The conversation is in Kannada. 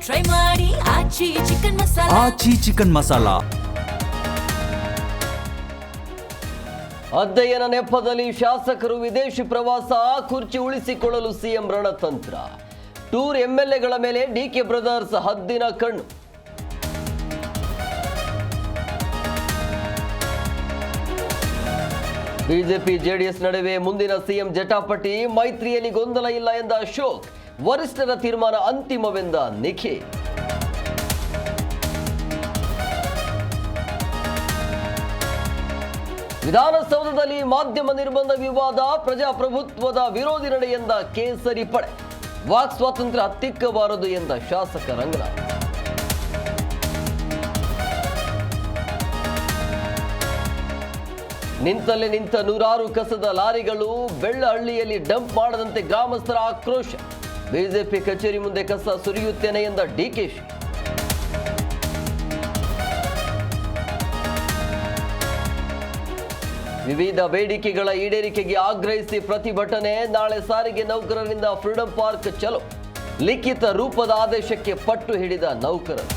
ಟ್ರೈ ಮಾಡಿ ಆಚಿ ಚಿಕನ್ ಮಸಾಲಾ. ಆಚಿ ಚಿಕನ್ ಮಸಾಲಾ. ಅಧ್ಯಯನ ನೆಪದಲ್ಲಿ ಶಾಸಕರು ವಿದೇಶಿ ಪ್ರವಾಸ, ಕುರ್ಚಿ ಉಳಿಸಿಕೊಳ್ಳಲು ಸಿಎಂ ರಣತಂತ್ರ. ಟೂರ್ ಎಂಎಲ್ಎಗಳ ಮೇಲೆ ಡಿಕೆ ಬ್ರದರ್ಸ್ ಹದ್ದಿನ ಕಣ್ಣು. ಬಿಜೆಪಿ ಜೆಡಿಎಸ್ ನಡುವೆ ಮುಂದಿನ ಸಿಎಂ ಜಟಾಪಟಿ, ಮೈತ್ರಿಯಲ್ಲಿ ಗೊಂದಲ ಇಲ್ಲ ಎಂದ ಅಶೋಕ್, ವರಿಷ್ಠರ ತೀರ್ಮಾನ ಅಂತಿಮವೆಂದ ನಿಖಿಲ್. ವಿಧಾನಸೌಧದಲ್ಲಿ ಮಾಧ್ಯಮ ನಿರ್ಬಂಧ ವಿವಾದ, ಪ್ರಜಾಪ್ರಭುತ್ವದ ವಿರೋಧಿ ನಡೆ ಎಂದ ಕೇಸರಿ ಪಡೆ, ವಾಕ್ ಸ್ವಾತಂತ್ರ್ಯ ಹತ್ತಿಕ್ಕಬಾರದು ಎಂದ ಶಾಸಕ ರಂಗನಾಥ್. ನಿಂತಲ್ಲೇ ನಿಂತ ನೂರಾರು ಕಸದ ಲಾರಿಗಳು, ಬೆಳ್ಳಹಳ್ಳಿಯಲ್ಲಿ ಡಂಪ್ ಮಾಡದಂತೆ ಗ್ರಾಮಸ್ಥರ ಆಕ್ರೋಶ, ಬಿಜೆಪಿ ಕಚೇರಿ ಮುಂದೆ ಕಸ ಸುರಿಯುತ್ತೇನೆ ಎಂದ ಡಿಕೆಶಿ. ವಿವಿಧ ಬೇಡಿಕೆಗಳ ಈಡೇರಿಕೆಗೆ ಆಗ್ರಹಿಸಿ ಪ್ರತಿಭಟನೆ, ನಾಳೆ ಸಾರಿಗೆ ನೌಕರರಿಂದ ಫ್ರೀಡಂ ಪಾರ್ಕ್ ಚಲೋ, ಲಿಖಿತ ರೂಪದ ಆದೇಶಕ್ಕೆ ಪಟ್ಟು ಹಿಡಿದ ನೌಕರರು.